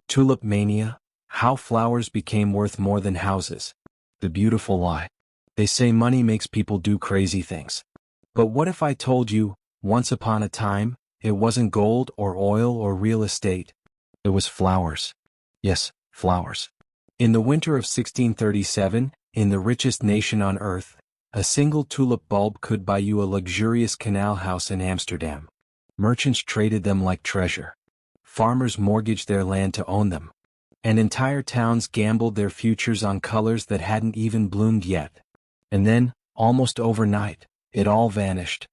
Tulip Mania, how flowers became worth more than houses. The beautiful lie. They say money makes people do crazy things. But what if I told you, once upon a time, it wasn't gold or oil or real estate? It was flowers. Yes, flowers. In the winter of 1637, in the richest nation on earth, a single tulip bulb could buy you a luxurious canal house in Amsterdam. Merchants traded them like treasure. Farmers mortgaged their land to own them. And entire towns gambled their futures on colors that hadn't even bloomed yet. And then, almost overnight, it all vanished.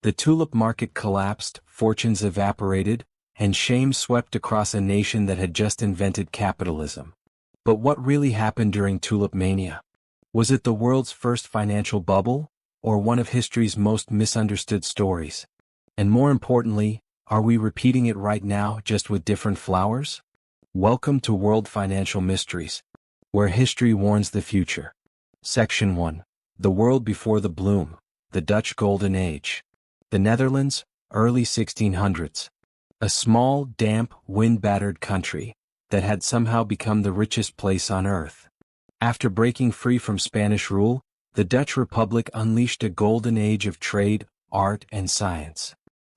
The tulip market collapsed, fortunes evaporated, and shame swept across a nation that had just invented capitalism. But what really happened during Tulip Mania? Was it the world's first financial bubble, or one of history's most misunderstood stories? And more importantly, are we repeating it right now, just with different flowers? Welcome to World Financial Mysteries, where history warns the future. Section 1. The World Before the Bloom, the Dutch Golden Age. The Netherlands, early 1600s. A small, damp, wind-battered country that had somehow become the richest place on earth. After breaking free from Spanish rule, the Dutch Republic unleashed a golden age of trade, art, and science.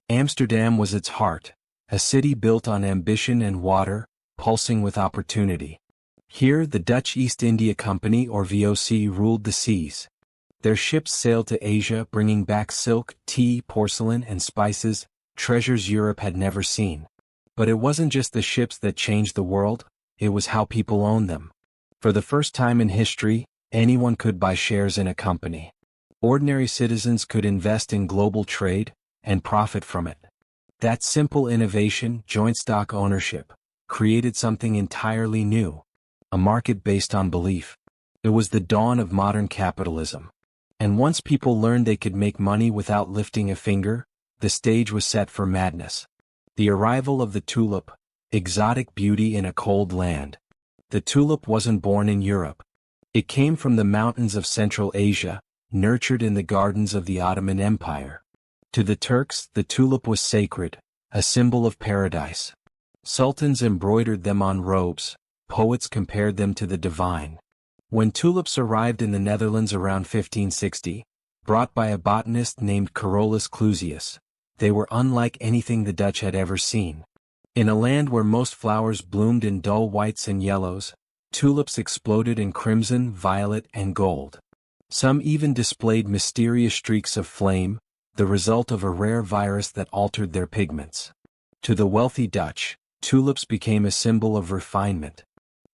Amsterdam was its heart, a city built on ambition and water, pulsing with opportunity. Here the Dutch East India Company or VOC ruled the seas. Their ships sailed to Asia bringing back silk, tea, porcelain, and spices, treasures Europe had never seen. But it wasn't just the ships that changed the world, it was how people owned them. For the first time in history, anyone could buy shares in a company. Ordinary citizens could invest in global trade and profit from it. That simple innovation, joint stock ownership, created something entirely new, a market based on belief. It was the dawn of modern capitalism. And once people learned they could make money without lifting a finger, the stage was set for madness. The arrival of the tulip, exotic beauty in a cold land. The tulip wasn't born in Europe. It came from the mountains of Central Asia, nurtured in the gardens of the Ottoman Empire. To the Turks, the tulip was sacred, a symbol of paradise. Sultans embroidered them on robes, poets compared them to the divine. When tulips arrived in the Netherlands around 1560, brought by a botanist named Carolus Clusius, they were unlike anything the Dutch had ever seen. In a land where most flowers bloomed in dull whites and yellows, tulips exploded in crimson, violet, and gold. Some even displayed mysterious streaks of flame, the result of a rare virus that altered their pigments. To the wealthy Dutch, tulips became a symbol of refinement.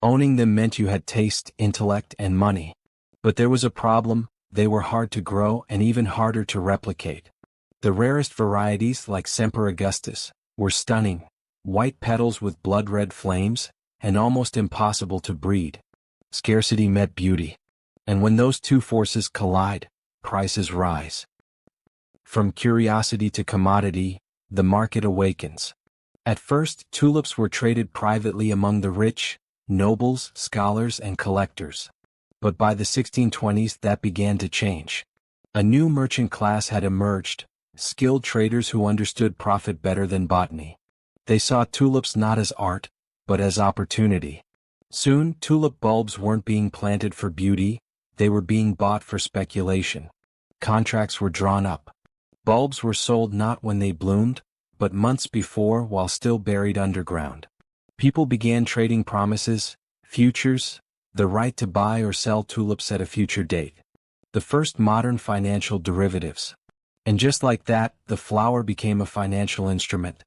Owning them meant you had taste, intellect, and money. But there was a problem: they were hard to grow and even harder to replicate. The rarest varieties, like Semper Augustus, were stunning, white petals with blood-red flames, and almost impossible to breed. Scarcity met beauty. And when those two forces collide, prices rise. From curiosity to commodity, the market awakens. At first, tulips were traded privately among the rich, nobles, scholars, and collectors. But by the 1620s that began to change. A new merchant class had emerged, skilled traders who understood profit better than botany. They saw tulips not as art, but as opportunity. Soon, tulip bulbs weren't being planted for beauty, they were being bought for speculation. Contracts were drawn up. Bulbs were sold not when they bloomed, but months before while still buried underground. People began trading promises, futures, the right to buy or sell tulips at a future date. The first modern financial derivatives. And just like that, the flower became a financial instrument.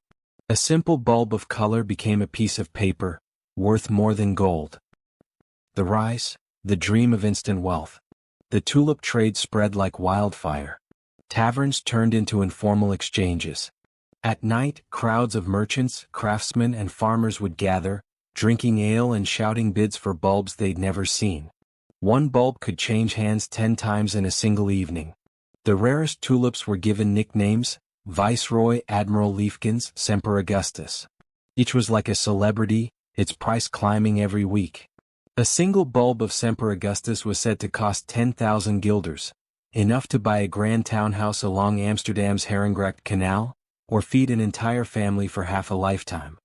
A simple bulb of color became a piece of paper, worth more than gold. The rise, the dream of instant wealth. The tulip trade spread like wildfire. Taverns turned into informal exchanges. At night, crowds of merchants, craftsmen, and farmers would gather, drinking ale and shouting bids for bulbs they'd never seen. One bulb could change hands 10 times in a single evening. The rarest tulips were given nicknames: Viceroy, Admiral Leefkens, Semper Augustus. Each was like a celebrity, its price climbing every week. A single bulb of Semper Augustus was said to cost 10,000 guilders, enough to buy a grand townhouse along Amsterdam's Harengracht Canal, or feed an entire family for half a lifetime.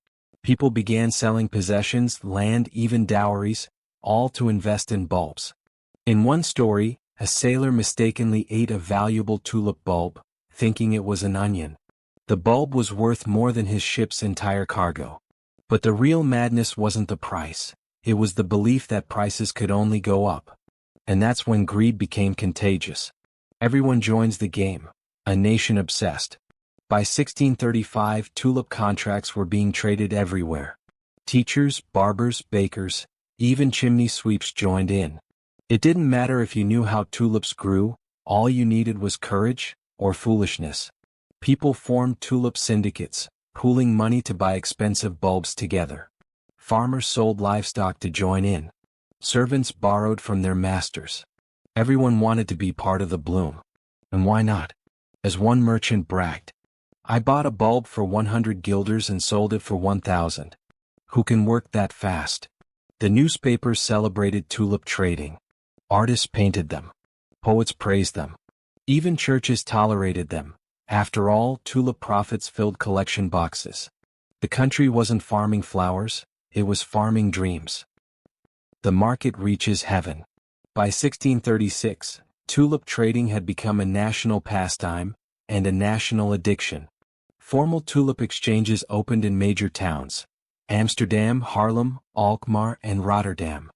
People began selling possessions, land, even dowries, all to invest in bulbs. In one story, a sailor mistakenly ate a valuable tulip bulb, thinking it was an onion. The bulb was worth more than his ship's entire cargo. But the real madness wasn't the price, it was the belief that prices could only go up. And that's when greed became contagious. Everyone joins the game, a nation obsessed. By 1635, tulip contracts were being traded everywhere. Teachers, barbers, bakers, even chimney sweeps joined in. It didn't matter if you knew how tulips grew, all you needed was courage or foolishness. People formed tulip syndicates, pooling money to buy expensive bulbs together. Farmers sold livestock to join in. Servants borrowed from their masters. Everyone wanted to be part of the bloom. And why not? As one merchant bragged, "I bought a bulb for 100 guilders and sold it for 1,000. Who can work that fast?" The newspapers celebrated tulip trading. Artists painted them. Poets praised them. Even churches tolerated them. After all, tulip profits filled collection boxes. The country wasn't farming flowers, it was farming dreams. The market reaches heaven. By 1636, tulip trading had become a national pastime and a national addiction. Formal tulip exchanges opened in major towns: Amsterdam, Haarlem, Alkmaar, and Rotterdam.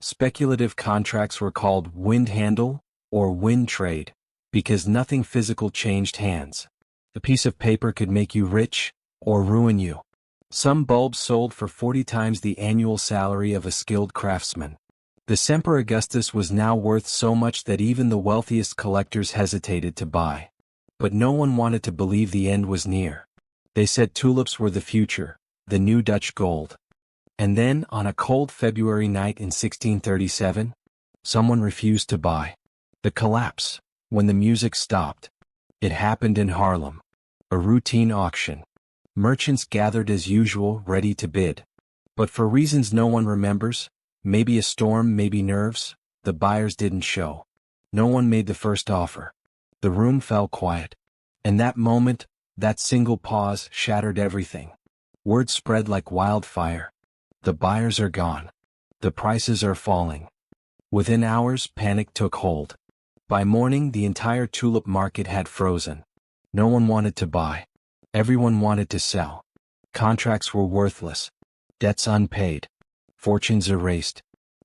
Speculative contracts were called wind handle or wind trade, because nothing physical changed hands. A piece of paper could make you rich or ruin you. Some bulbs sold for 40 times the annual salary of a skilled craftsman. The Semper Augustus was now worth so much that even the wealthiest collectors hesitated to buy. But no one wanted to believe the end was near. They said tulips were the future, the new Dutch gold. And then, on a cold February night in 1637, someone refused to buy. The collapse, when the music stopped. It happened in Haarlem. A routine auction. Merchants gathered as usual, ready to bid. But for reasons no one remembers, maybe a storm, maybe nerves, the buyers didn't show. No one made the first offer. The room fell quiet. And that moment, that single pause, shattered everything. Word spread like wildfire. The buyers are gone. The prices are falling. Within hours, panic took hold. By morning, the entire tulip market had frozen. No one wanted to buy. Everyone wanted to sell. Contracts were worthless. Debts unpaid. Fortunes erased.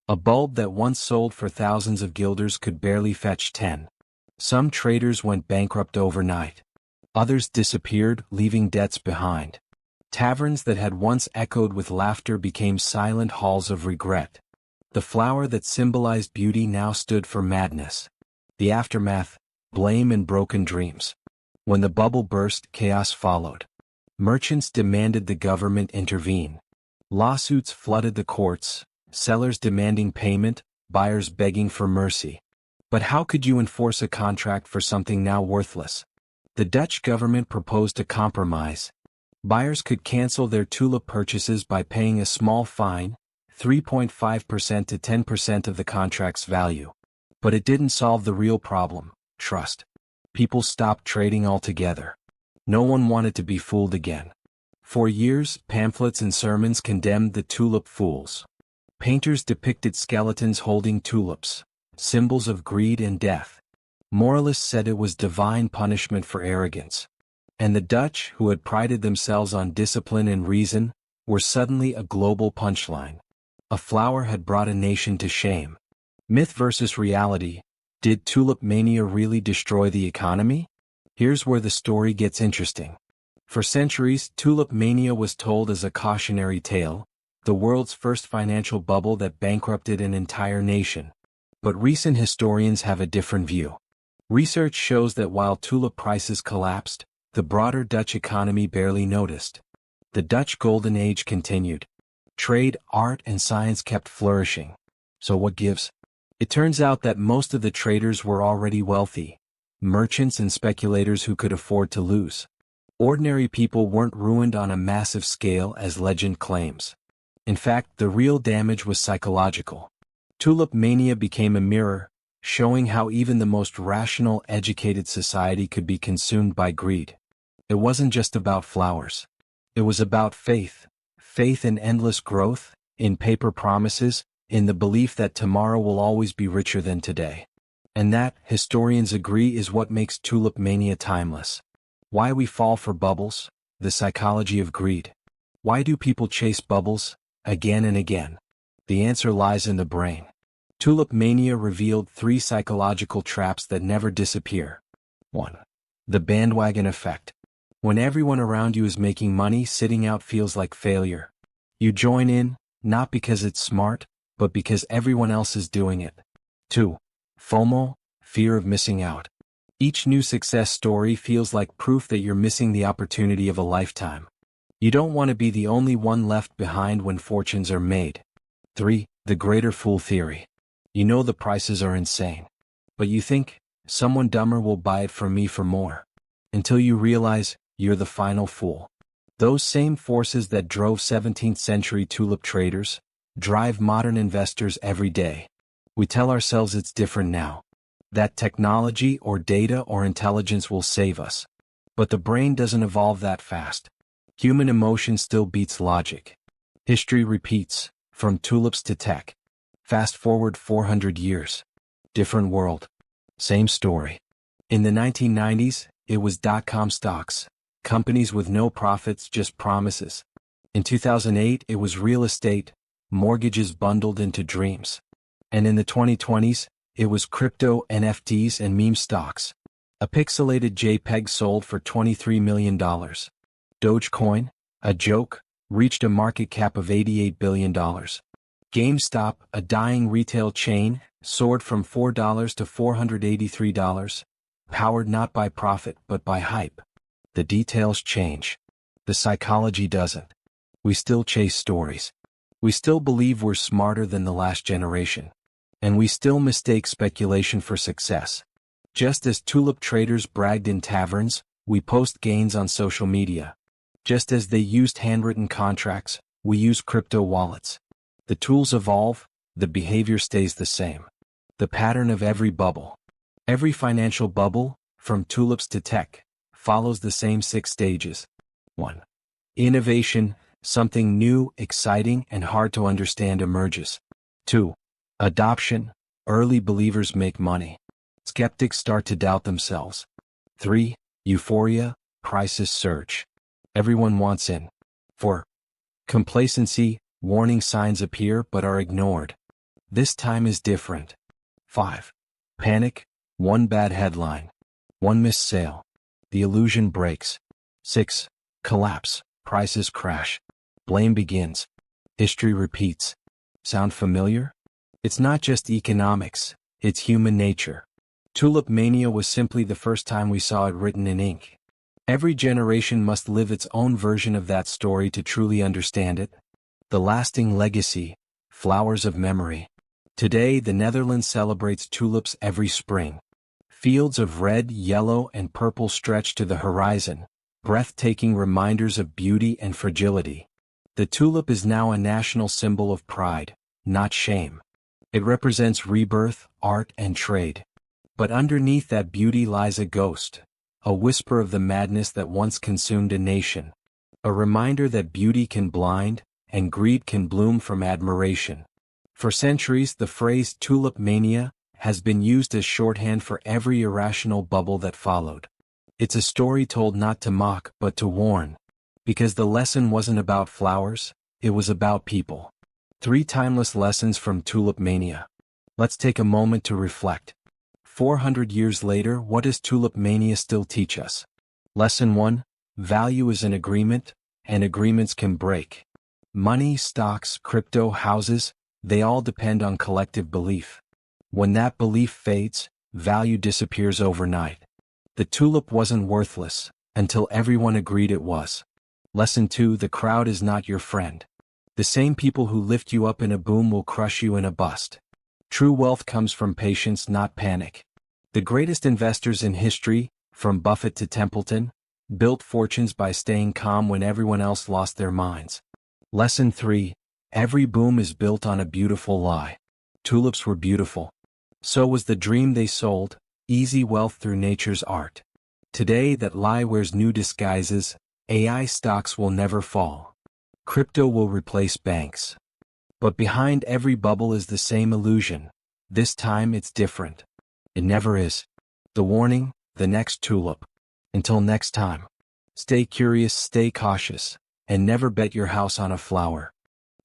A bulb that once sold for thousands of guilders could barely fetch 10. Some traders went bankrupt overnight. Others disappeared, leaving debts behind. Taverns that had once echoed with laughter became silent halls of regret. The flower that symbolized beauty now stood for madness. The aftermath, blame and broken dreams. When the bubble burst, chaos followed. Merchants demanded the government intervene. Lawsuits flooded the courts, sellers demanding payment, buyers begging for mercy. But how could you enforce a contract for something now worthless? The Dutch government proposed a compromise. Buyers could cancel their tulip purchases by paying a small fine, 3.5% to 10% of the contract's value. But it didn't solve the real problem, trust. People stopped trading altogether. No one wanted to be fooled again. For years, pamphlets and sermons condemned the tulip fools. Painters depicted skeletons holding tulips, symbols of greed and death. Moralists said it was divine punishment for arrogance. And the Dutch, who had prided themselves on discipline and reason, were suddenly a global punchline. A flower had brought a nation to shame. Myth versus reality. Did Tulip Mania really destroy the economy? Here's where the story gets interesting. For centuries, Tulip Mania was told as a cautionary tale, the world's first financial bubble that bankrupted an entire nation. But recent historians have a different view. Research shows that while tulip prices collapsed, the broader Dutch economy barely noticed. The Dutch Golden Age continued. Trade, art, and science kept flourishing. So what gives? It turns out that most of the traders were already wealthy. Merchants and speculators who could afford to lose. Ordinary people weren't ruined on a massive scale as legend claims. In fact, the real damage was psychological. Tulip Mania became a mirror, showing how even the most rational, educated society could be consumed by greed. It wasn't just about flowers. It was about faith, faith in endless growth, in paper promises, in the belief that tomorrow will always be richer than today. And that, historians agree, is what makes Tulip Mania timeless. Why we fall for bubbles, the psychology of greed. Why do people chase bubbles, again and again? The answer lies in the brain. Tulip Mania revealed 3 psychological traps that never disappear. 1. The bandwagon effect. When everyone around you is making money, sitting out feels like failure. You join in, not because it's smart, but because everyone else is doing it. 2. FOMO, fear of missing out. Each new success story feels like proof that you're missing the opportunity of a lifetime. You don't want to be the only one left behind when fortunes are made. 3. The greater fool theory. You know the prices are insane. But you think, someone dumber will buy it from me for more. Until you realize, you're the final fool. Those same forces that drove 17th century tulip traders, drive modern investors every day. We tell ourselves it's different now. That technology or data or intelligence will save us. But the brain doesn't evolve that fast. Human emotion still beats logic. History repeats, from tulips to tech. Fast forward 400 years. Different world. Same story. In the 1990s, it was dot-com stocks, companies with no profits, just promises. In 2008, it was real estate, mortgages bundled into dreams. And in the 2020s, it was crypto, NFTs, and meme stocks. A pixelated JPEG sold for $23 million. Dogecoin, a joke, reached a market cap of $88 billion. GameStop, a dying retail chain, soared from $4 to $483, powered not by profit but by hype. The details change. The psychology doesn't. We still chase stories. We still believe we're smarter than the last generation. And we still mistake speculation for success. Just as tulip traders bragged in taverns, we post gains on social media. Just as they used handwritten contracts, we use crypto wallets. The tools evolve, the behavior stays the same. The pattern of every bubble. Every financial bubble, from tulips to tech, follows the same 6 stages. 1. Innovation, something new, exciting, and hard to understand emerges. 2. Adoption, early believers make money. Skeptics start to doubt themselves. 3. Euphoria, prices surge. Everyone wants in. 4. Complacency, warning signs appear but are ignored. This time is different. 5. Panic, one bad headline. One missed sale. The illusion breaks. 6. Collapse, prices crash. Blame begins. History repeats. Sound familiar? It's not just economics, it's human nature. Tulip Mania was simply the first time we saw it written in ink. Every generation must live its own version of that story to truly understand it. The lasting legacy, flowers of memory. Today, the Netherlands celebrates tulips every spring. Fields of red, yellow, and purple stretch to the horizon, breathtaking reminders of beauty and fragility. The tulip is now a national symbol of pride, not shame. It represents rebirth, art, and trade. But underneath that beauty lies a ghost, a whisper of the madness that once consumed a nation. A reminder that beauty can blind, and greed can bloom from admiration. For centuries, the phrase Tulip Mania has been used as shorthand for every irrational bubble that followed. It's a story told not to mock but to warn. Because the lesson wasn't about flowers, it was about people. 3 timeless lessons from Tulip Mania. Let's take a moment to reflect. 400 years later, what does Tulip Mania still teach us? Lesson 1. Value is an agreement, and agreements can break. Money, stocks, crypto, houses, they all depend on collective belief. When that belief fades, value disappears overnight. The tulip wasn't worthless, until everyone agreed it was. Lesson 2. The crowd is not your friend. The same people who lift you up in a boom will crush you in a bust. True wealth comes from patience, not panic. The greatest investors in history, from Buffett to Templeton, built fortunes by staying calm when everyone else lost their minds. Lesson 3. Every boom is built on a beautiful lie. Tulips were beautiful. So was the dream they sold, easy wealth through nature's art. Today that lie wears new disguises. AI stocks will never fall. Crypto will replace banks. But behind every bubble is the same illusion. This time it's different. It never is. The warning, the next tulip. Until next time. Stay curious, stay cautious, and never bet your house on a flower.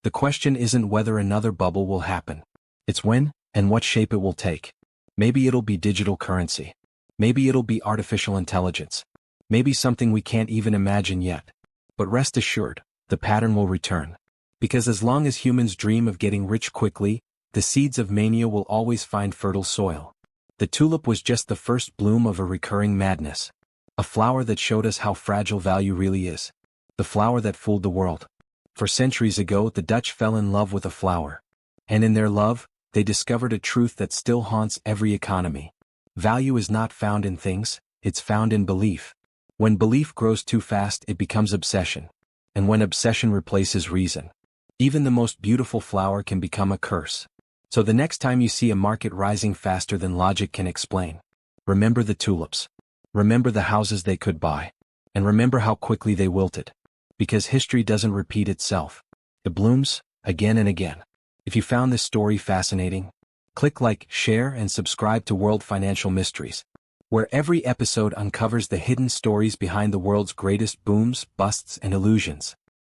The question isn't whether another bubble will happen. It's when and what shape it will take. Maybe it'll be digital currency. Maybe it'll be artificial intelligence. Maybe something we can't even imagine yet. But rest assured, the pattern will return. Because as long as humans dream of getting rich quickly, the seeds of mania will always find fertile soil. The tulip was just the first bloom of a recurring madness. A flower that showed us how fragile value really is. The flower that fooled the world. For centuries ago, the Dutch fell in love with a flower. And in their love, they discovered a truth that still haunts every economy. Value is not found in things, it's found in belief. When belief grows too fast, it becomes obsession. And when obsession replaces reason, even the most beautiful flower can become a curse. So the next time you see a market rising faster than logic can explain, remember the tulips. Remember the houses they could buy. And remember how quickly they wilted. Because history doesn't repeat itself. It blooms, again and again. If you found this story fascinating, click like, share, and subscribe to World Financial Mysteries, where every episode uncovers the hidden stories behind the world's greatest booms, busts, and illusions.